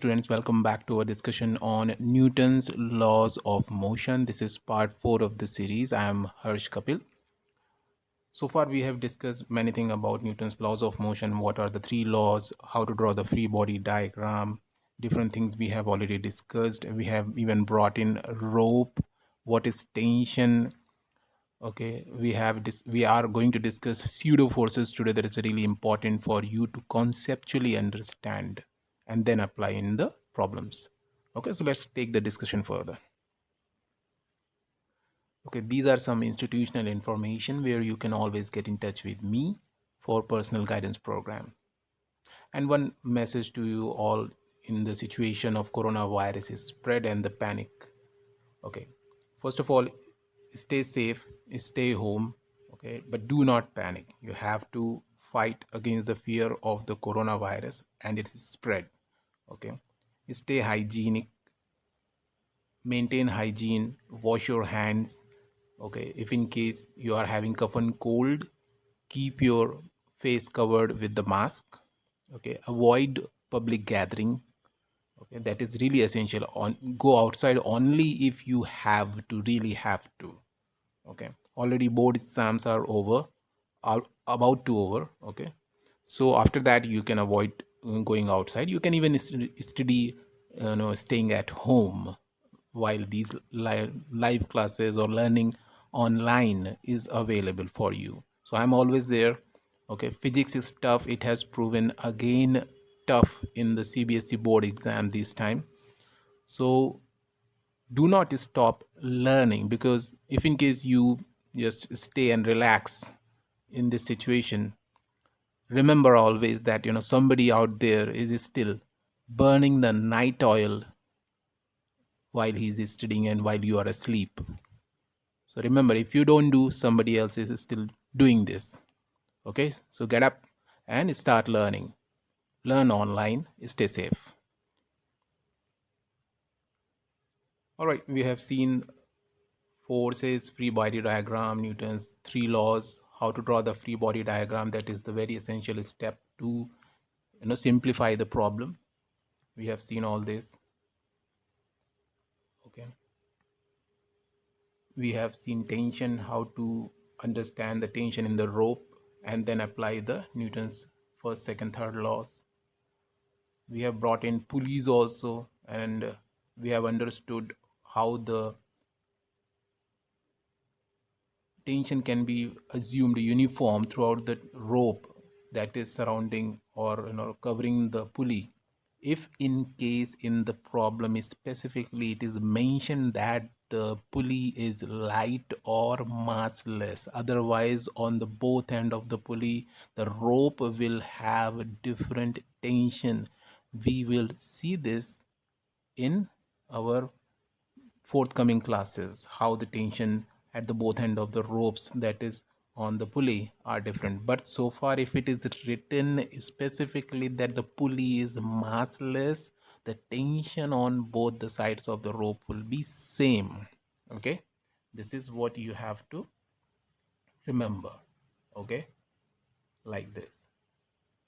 Students, welcome back to our discussion on Newton's laws of motion. This is part 4 of the series. I am Harsh Kapil. So far we have discussed many things about Newton's laws of motion. What are the three laws, how to draw the free body diagram, different things we have already discussed. We have even brought in rope, what is tension. Okay, we are going to discuss pseudo forces today. That is really important for you to conceptually understand and then apply in the problems. Okay, so let's take the discussion further. Okay, these are some institutional information where you can always get in touch with me for personal guidance program. And one message to you all in the situation of coronavirus is spread and the panic. Okay, first of all, stay safe, stay home. Okay, but do not panic. You have to fight against the fear of the coronavirus and its spread. Okay, stay hygienic, maintain hygiene, wash your hands. Okay, if in case you are having cough and cold, keep your face covered with the mask. Okay, avoid public gathering. Okay, that is really essential. On go outside only if you have to, really have to. Okay, already board exams are over, are about to over. Okay, so after that you can avoid going outside. You can even study, staying at home while these live classes or learning online is available for you. So I'm always there. Okay, physics is tough. It has proven again tough in the CBSE board exam this time. So do not stop learning, because if in case you just stay and relax in this situation, remember always that somebody out there is still burning the night oil while he's studying and while you are asleep. So remember, if you don't do, somebody else is still doing this. Okay, so get up and start learning. Learn online, stay safe. All right, we have seen forces, free body diagram, Newton's three laws, how to draw the free body diagram. That is the very essential step to simplify the problem. We have seen all this. Okay, we have seen tension, how to understand the tension in the rope and then apply the Newton's first, second, third laws. We have brought in pulleys also, and we have understood how the tension can be assumed uniform throughout the rope that is surrounding or covering the pulley. If in case in the problem is specifically it is mentioned that the pulley is light or massless, otherwise on the both end of the pulley the rope will have different tension. We will see this in our forthcoming classes, how the tension at the both end of the ropes that is on the pulley are different. But so far, if it is written specifically that the pulley is massless, the tension on both the sides of the rope will be same. Okay, this is what you have to remember. Okay, like this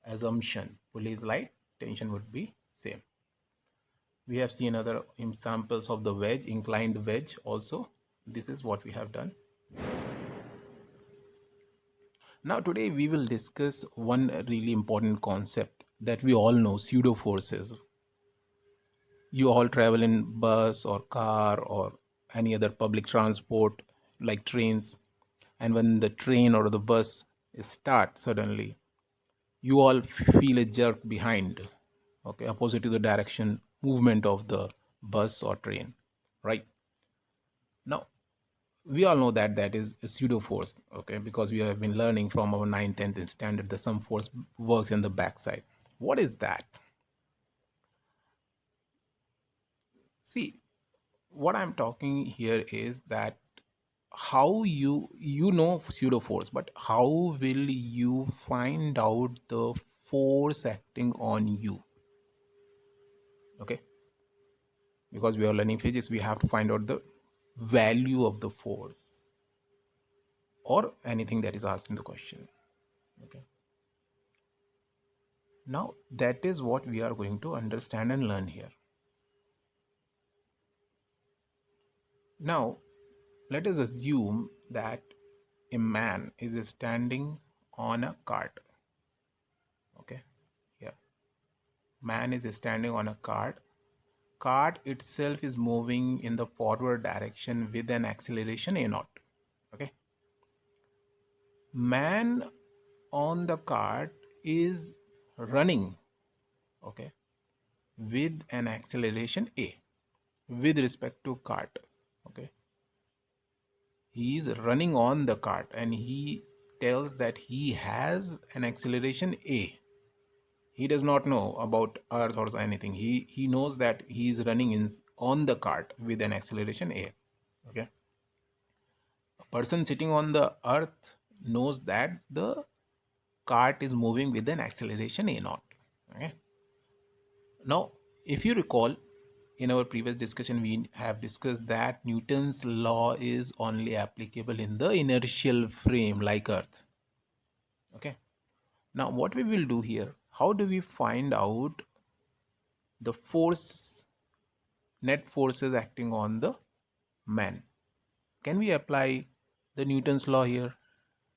assumption, pulley is light, tension would be same. We have seen other examples of the wedge, inclined wedge also. This is what we have done. Now today we will discuss one really important concept that we all know, pseudo forces. You all travel in bus or car or any other public transport like trains, and when the train or the bus starts suddenly, you all feel a jerk behind, okay, opposite to the direction movement of the bus or train, right? Now we all know that that is a pseudo force, okay, because we have been learning from our 9th, 10th standard that some force works in the backside. What is that? See, what I'm talking here is that how you know pseudo force, but how will you find out the force acting on you? Okay, because we are learning physics, we have to find out the value of the force or anything that is asked in the question. Okay, Now that is what we are going to understand and learn here. Now let us assume that a man is standing on a cart. Okay, yeah, man is standing on a cart. Cart itself is moving in the forward direction with an acceleration a naught. Okay, man on the cart is running, okay, with an acceleration a with respect to cart. Okay, he is running on the cart and he tells that he has an acceleration a. He does not know about earth or anything. He knows that he is running in on the cart with an acceleration a. Okay, a person sitting on the earth knows that the cart is moving with an acceleration a naught. Okay, now if you recall, in our previous discussion we have discussed that Newton's law is only applicable in the inertial frame like earth. Okay, now what we will do here, how do we find out the force, net forces acting on the man? Can we apply the Newton's law here?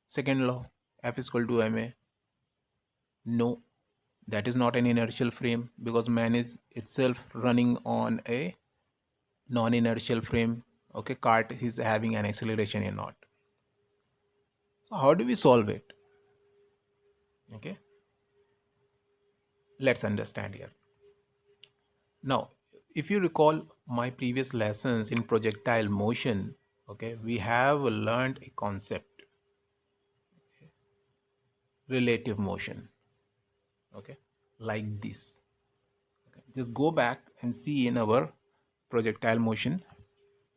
Second law, F is equal to ma. No, that is not an inertial frame because man is itself running on a non-inertial frame. Okay, cart is having an acceleration a naught. So how do we solve it? Okay, let's understand here. Now if you recall my previous lessons in projectile motion, okay, we have learned a concept, relative motion. Okay, like this. Okay, just go back and see in our projectile motion,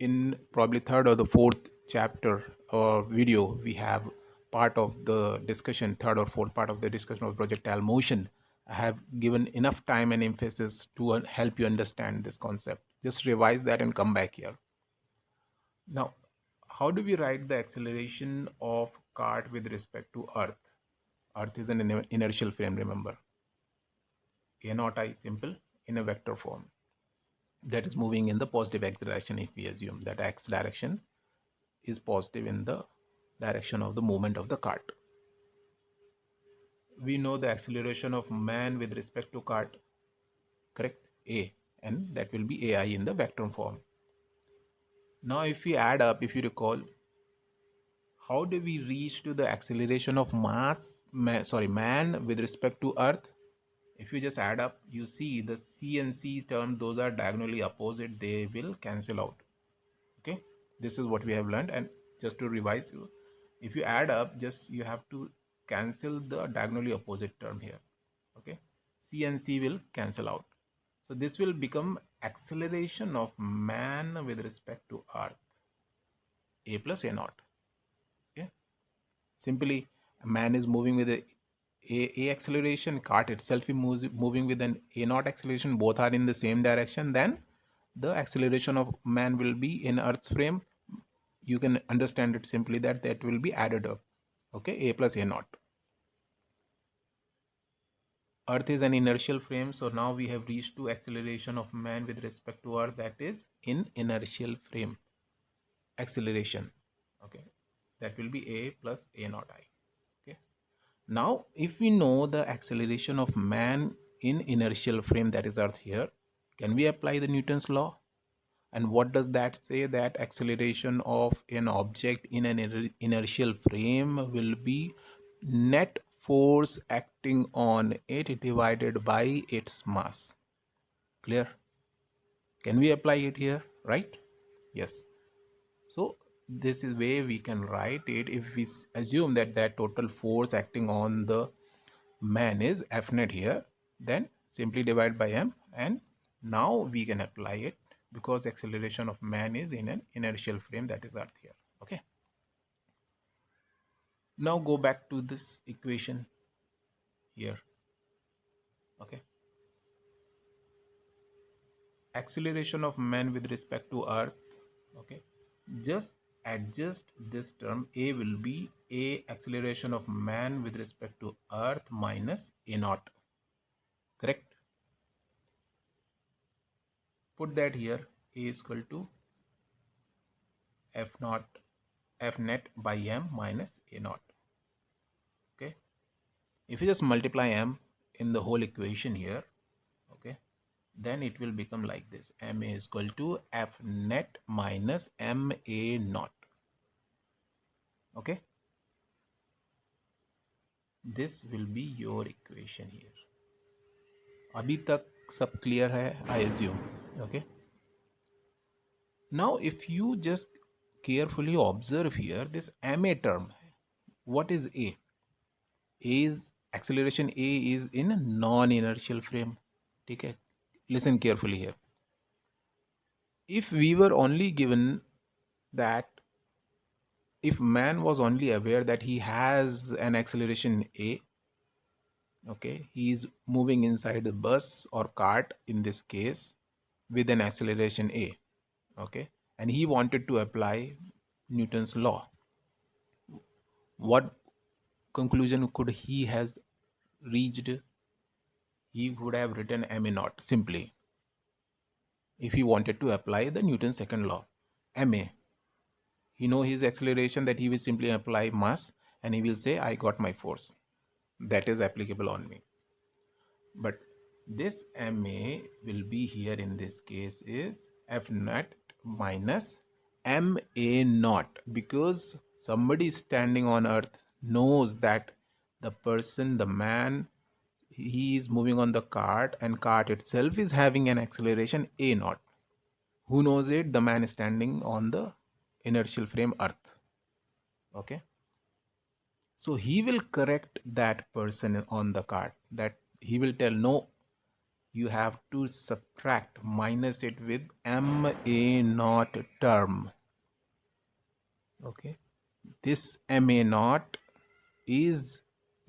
in probably third or the fourth chapter or video, we have part of the discussion, third or fourth part of the discussion of projectile motion. I have given enough time and emphasis to help you understand this concept. Just revise that and come back here. Now how do we write the acceleration of cart with respect to earth? Earth is an inertial frame, remember. A naught I, simple, in a vector form, that is moving in the positive x direction. If we assume that x direction is positive in the direction of the movement of the cart, we know the acceleration of man with respect to cart, correct, a, and that will be ai in the vector form. Now if we add up, if you recall, how do we reach to the acceleration of man with respect to earth? If you just add up, you see the c and c term, those are diagonally opposite, they will cancel out. Okay, this is what we have learned. And just to revise you, if you add up, just you have to cancel the diagonally opposite term here. Okay, c and c will cancel out, so this will become acceleration of man with respect to earth, a plus a naught. Okay, simply man is moving with a acceleration, cart itself is moving with an a naught acceleration, both are in the same direction, then the acceleration of man will be in earth's frame. You can understand it simply that that will be added up. Okay, a plus a naught. Earth is an inertial frame, so now we have reached to acceleration of man with respect to earth, that is in inertial frame acceleration. Okay, that will be a plus a naught I. Okay, now if we know the acceleration of man in inertial frame, that is earth here, can we apply the Newton's law? And what does that say? That acceleration of an object in an inertial frame will be net force acting on it divided by its mass. Clear? Can we apply it here? Right? Yes. So this is way we can write it. If we assume that total force acting on the man is F net here, then simply divide by m, and now we can apply it because acceleration of man is in an inertial frame, that is earth here. Okay, now go back to this equation here. Okay, acceleration of man with respect to earth. Okay, just adjust this term, a will be a acceleration of man with respect to earth minus a naught. correct? Put that here, A is equal to F naught, F net by M minus A naught. Okay, if you just multiply M in the whole equation here, okay, then it will become like this: Ma is equal to F net minus Ma naught. Okay, this will be your equation here. अभी तक सब clear है, I assume. Okay, now if you just carefully observe here this Ma term, what is A? A is acceleration, A is in a non-inertial frame. ठीक है, listen carefully here. If we were only given that, if man was only aware that he has an acceleration A, okay, he is moving inside a bus or cart in this case with an acceleration A, okay, and he wanted to apply Newton's law, what conclusion could he has reached? He would have written ma naught simply if he wanted to apply the Newton's second law. Ma, he know his acceleration, that he will simply apply mass and he will say I got my force that is applicable on me. But this ma will be here in this case is F naught minus ma naught, because somebody standing on earth knows that the person, the man, he is moving on the cart and cart itself is having an acceleration a naught. Who knows it? The man standing on the inertial frame earth. Okay, so he will correct that person on the cart, that he will tell no, you have to subtract, minus it with ma naught term. Okay, this ma naught is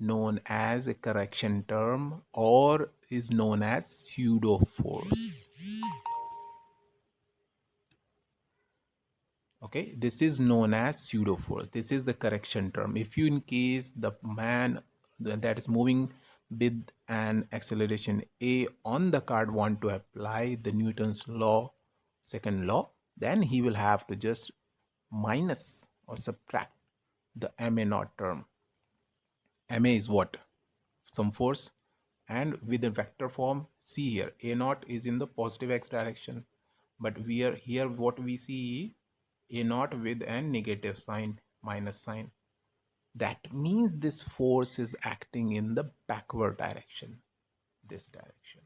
known as a correction term or is known as pseudo force. Okay, this is known as pseudo force. This is the correction term. If you, in case the man that is moving with an acceleration a on the card, want to apply the Newton's law, second law, then he will have to just minus or subtract the ma naught term. Ma is what? Some force, and with a vector form. See here, a naught is in the positive x direction, but we are here, what we see, a naught with a negative sign, minus sign. That means this force is acting in the backward direction, this direction.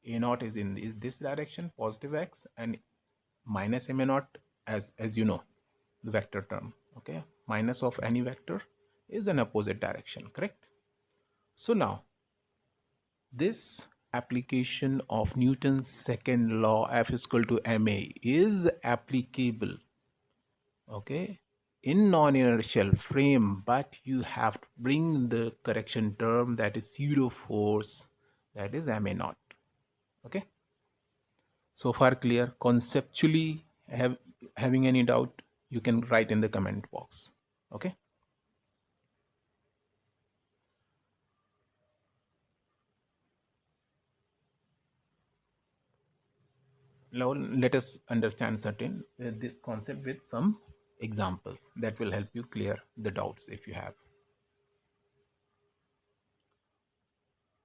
A naught is in this direction, positive x, and minus ma naught, as you know, the vector term. Okay, minus of any vector is an opposite direction, correct? So now this application of Newton's second law, F is equal to ma, is applicable, okay, in non-inertial frame, but you have to bring the correction term, that is pseudo force, that is ma naught. Okay, so far clear? Conceptually, having any doubt, you can write in the comment box. Okay, now let us understand certain this concept with some examples that will help you clear the doubts if you have.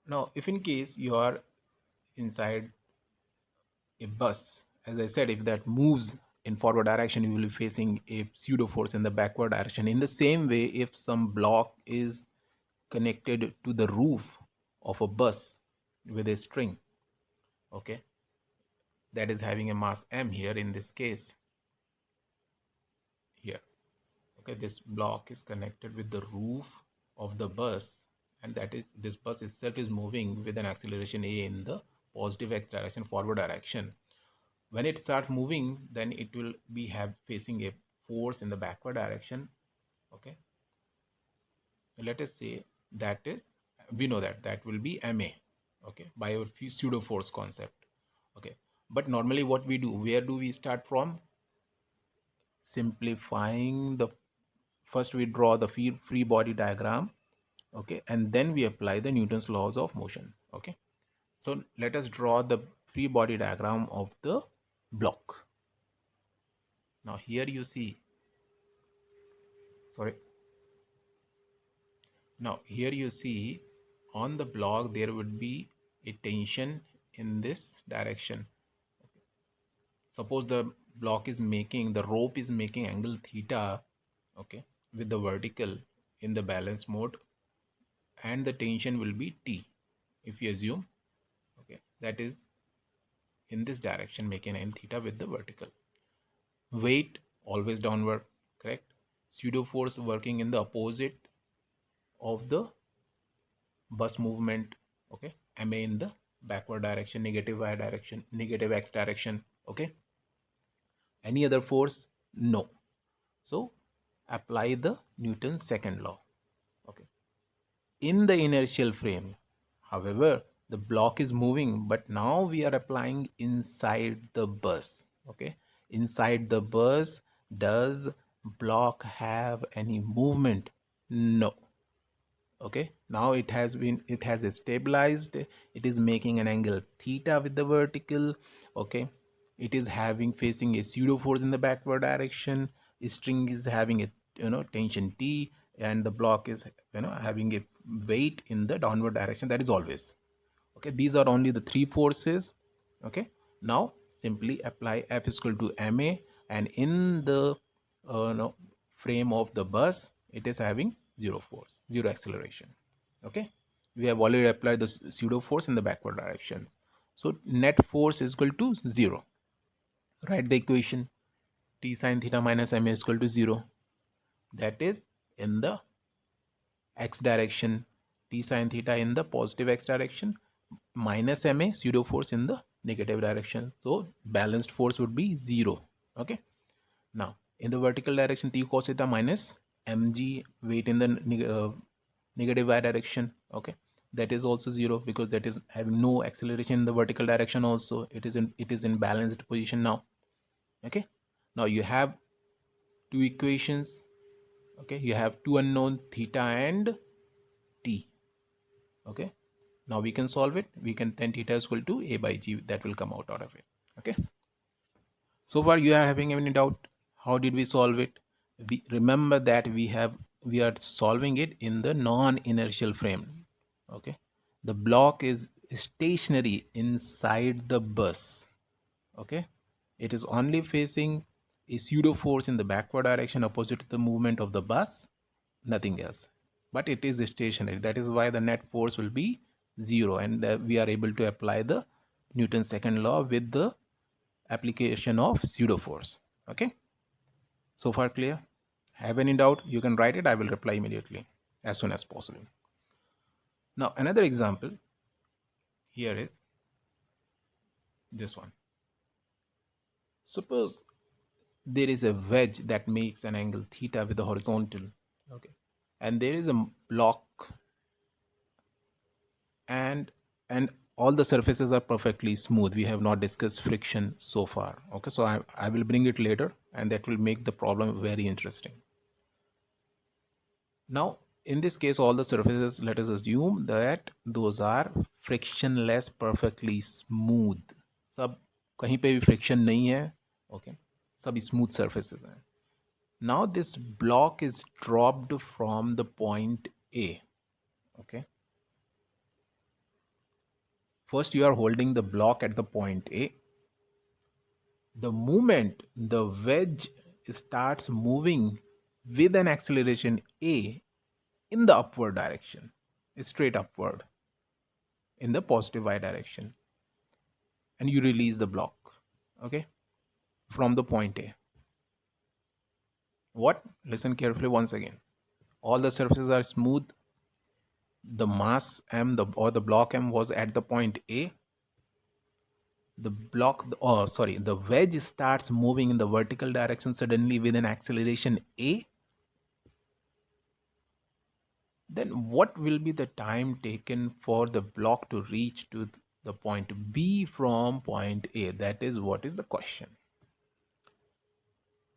Now, if in case you are inside a bus, as I said, if that moves in forward direction, you will be facing a pseudo force in the backward direction. In the same way, if some block is connected to the roof of a bus with a string, okay, that is having a mass m here in this case here. Okay, this block is connected with the roof of the bus, and that is, this bus itself is moving with an acceleration a in the positive x direction, forward direction. When it starts moving, then it will be facing a force in the backward direction. Okay, let us say that is, we know that that will be ma, okay, by our pseudo force concept. Okay, but normally what we do, where do we start from? Simplifying the, first we draw the free body diagram, okay, and then we apply the Newton's laws of motion. Okay, So let us draw the free body diagram of the block. Now here you see, sorry, now here you see on the block there would be a tension in this direction. Suppose the block is making, the rope is making angle theta, okay, with the vertical in the balance mode, and the tension will be T, if you assume, okay, that is in this direction making angle theta with the vertical. Weight always downward, correct? Pseudo force working in the opposite of the bus movement, okay, ma in the backward direction, negative y direction, negative x direction, okay. Any other force? No. So apply the Newton's second law, okay. In the inertial frame, however, the block is moving, but now we are applying inside the bus, okay. Inside the bus, does block have any movement? No. Okay, now it has stabilized. It is making an angle theta with the vertical, okay. It is having facing a pseudo force in the backward direction. String is having a tension T, and the block is having a weight in the downward direction. That is always okay. These are only the three forces, okay. Now simply apply F is equal to ma, and in the no, frame of the bus, it is having zero force, zero acceleration, okay. We have already applied the pseudo force in the backward direction, so net force is equal to 0. Write the equation: T sine theta minus ma is equal to 0. That is in the x direction, T sine theta in the positive x direction, minus ma pseudo force in the negative direction. So balanced force would be 0, okay. Now in the vertical direction, T cos theta minus mg weight in the negative y direction, okay. That is also 0 because that is having no acceleration in the vertical direction also. It is in balanced position now, okay. Now you have two equations, okay. You have two unknown, theta and t, okay. Now we can solve it. We can then theta is equal to a by g, that will come out of it, okay. So far you are having any doubt? How did we solve it? We remember that we are solving it in the non-inertial frame, okay. The block is stationary inside the bus, okay. It is only facing a pseudo force in the backward direction opposite to the movement of the bus, nothing else, but it is stationary. That is why the net force will be 0, and we are able to apply the Newton's second law with the application of pseudo force, okay. So far clear? Have any doubt? You can write it. I will reply immediately as soon as possible. Now another example here is this one. Suppose there is a wedge that makes an angle theta with the horizontal, okay, and there is a block, and all the surfaces are perfectly smooth. We have not discussed friction so far, okay. So I will bring it later, and that will make the problem very interesting. Now in this case, all the surfaces, let us assume that those are frictionless, perfectly smooth. सब कहीं पे भी friction नहीं है, okay. सब smooth surfaces हैं. Now this block is dropped from the point A, okay. First you are holding the block at the point A. The moment the wedge starts moving with an acceleration A in the upward direction, straight upward in the positive y direction, and you release the block, okay, from the point A. What? Listen carefully once again. All the surfaces are smooth. The mass m, or the block m, was at the point A. The the wedge starts moving in the vertical direction suddenly with an acceleration A. Then what will be the time taken for the block to reach to the point B from point A? That is what is the question.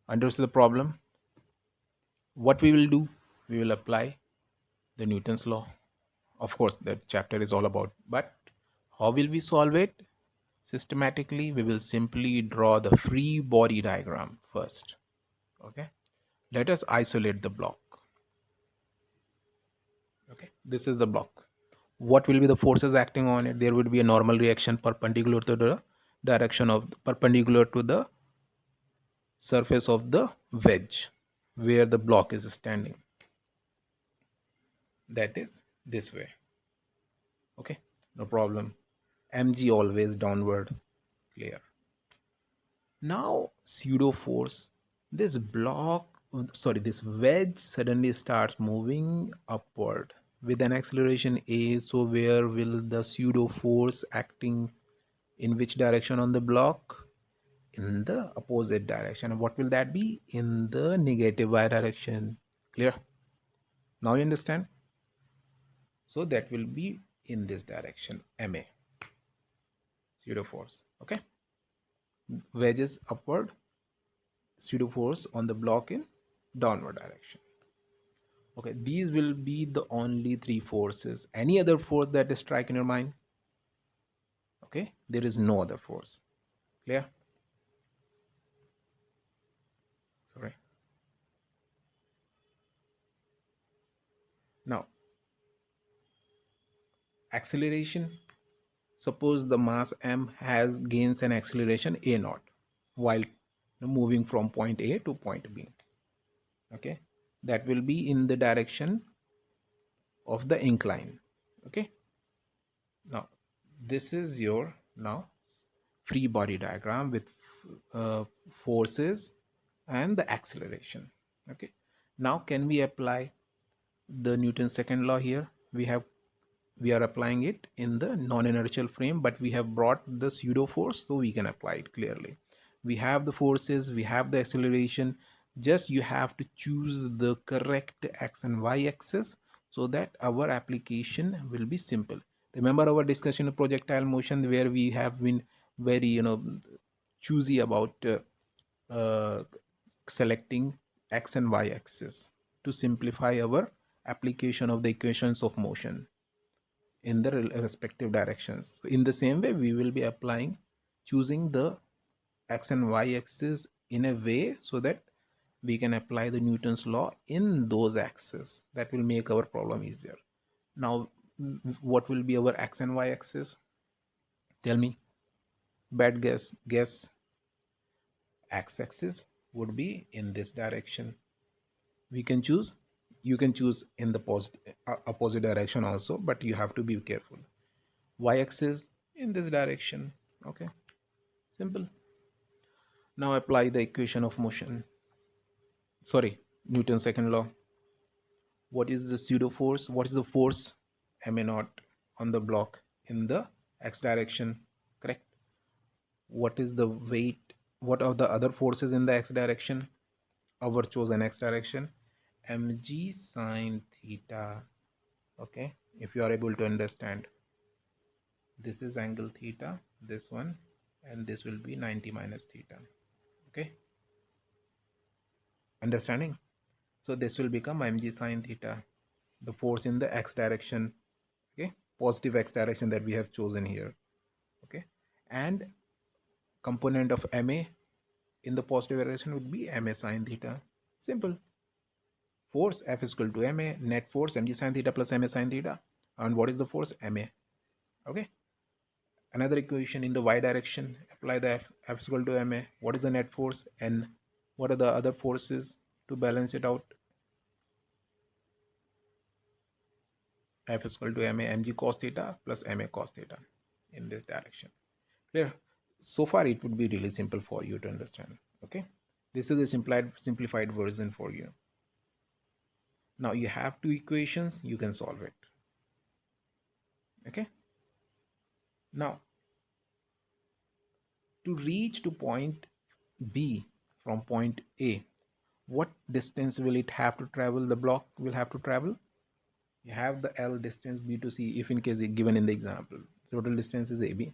Understood the problem? What we will do? We will apply the Newton's law. Of course, that chapter is all about, but How will we solve it? Systematically, we will simply draw the free body diagram first. Okay, let us isolate the block. Okay, this is the block. What will be the forces acting on it? There would be a normal reaction perpendicular to the direction of perpendicular to the surface of the wedge where the block is standing. That is this way. Okay, no problem. Mg always downward. Clear. Now pseudo force, this block, sorry, this wedge suddenly starts moving upward with an acceleration a. So where will the pseudo force acting, in which direction on the block? In the opposite direction. What will that be? In the negative y direction. Clear? Now you understand? So that will be in this direction, ma, pseudo force. Okay, wedges upward, pseudo force on the block in downward direction. Okay, these will be the only three forces. Any other force that is strike in your mind? Okay, there is no other force. Clear? Sorry. Now acceleration, suppose the mass m has gains an acceleration a naught while moving from point a to point b. Okay, that will be in the direction of the incline. Okay, now this is your now free body diagram with forces and the acceleration. Okay, now can we apply the Newton's second law here? We are applying it in the non-inertial frame, but we have brought the pseudo force, so we can apply it clearly. We have the forces, we have the acceleration, just you have to choose the correct x and y axis so that our application will be simple. Remember our discussion of projectile motion where we have been very choosy about uh, selecting x and y axis to simplify our application of the equations of motion in the respective directions. So in the same way, we will be applying, choosing the x and y axis in a way so that we can apply the Newton's law in those axes. That will make our problem easier. Now, what will be our x and y axis? Tell me. Bad guess. Guess. X axis would be in this direction. We can choose. You can choose in the opposite direction also, but you have to be careful. Y-axis in this direction. Okay, simple. Now apply the equation of motion. Sorry, Newton's second law. What is the pseudo force? What is the force? Ma naught on the block in the x direction. Correct. What is the weight? What are the other forces in the x direction? Our chosen x direction. Mg sine theta. Okay, if you are able to understand, this is angle theta, this one, and this will be 90 minus theta. Okay, understanding? So this will become mg sine theta, the force in the x direction. Okay, positive x direction that we have chosen here. Okay, and component of ma in the positive direction would be ma sine theta. Simple. Force F is equal to ma, net force mg sine theta plus ma sine theta, and what is the force? Ma. Okay, another equation in the y direction, apply the F is equal to ma. What is the net force? N. What are the other forces to balance it out? F is equal to ma mg cos theta plus ma cos theta in this direction. Clear? So far it would be really simple for you to understand. Okay, this is a simplified version for you. Now you have two equations, you can solve it. Okay, now to reach to point B from point A, what distance will it have to travel? The block will have to travel. You have the L distance B to C, if in case given in the example total distance is AB.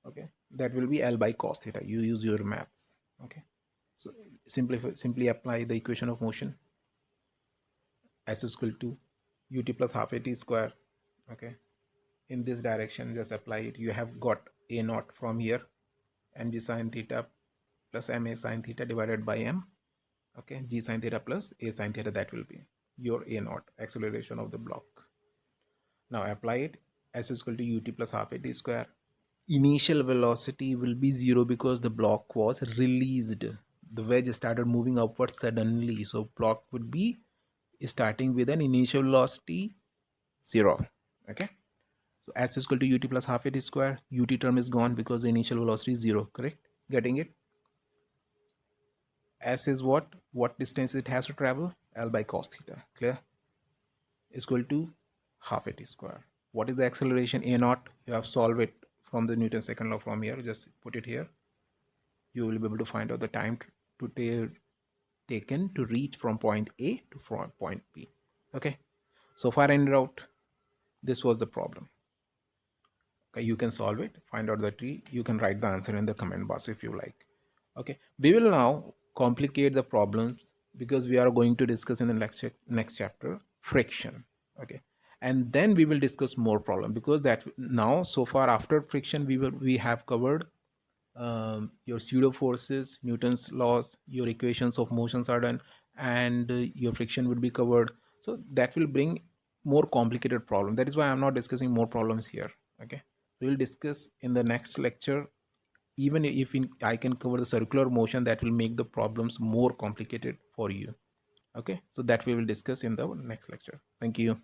Okay, that will be L by cos theta. You use your maths. Okay, so simply apply the equation of motion. S is equal to ut plus half at square. Okay, in this direction, just apply it. You have got a naught from here, mg sine theta plus ma sine theta divided by m. Okay, g sine theta plus a sine theta, that will be your a naught, acceleration of the block. Now apply it. S is equal to ut plus half a t square. Initial velocity will be 0 because the block was released. The wedge started moving upward suddenly, so block would be starting with an initial velocity 0. Okay, so s is equal to ut plus half a t square. Ut term is gone because the initial velocity is 0. Correct? Getting it? S is what distance it has to travel? L by cos theta. Clear? Is equal to half a t square. What is the acceleration a naught? You have solved it from the Newton's second law from here. Just put it here. You will be able to find out the time to taken to reach from point A to from point B. Okay, so far in route, this was the problem. Okay, you can solve it, find out the tree. You can write the answer in the comment box if you like. Okay, we will now complicate the problems because we are going to discuss in the next chapter friction. Okay, and then we will discuss more problem, because that now so far after friction we have covered your pseudo forces, Newton's laws, your equations of motions are done, and your friction would be covered. So that will bring more complicated problem. That is why I'm not discussing more problems here. Okay, we will discuss in the next lecture. Even if I can cover the circular motion, that will make the problems more complicated for you. Okay, so that we will discuss in the next lecture. Thank you.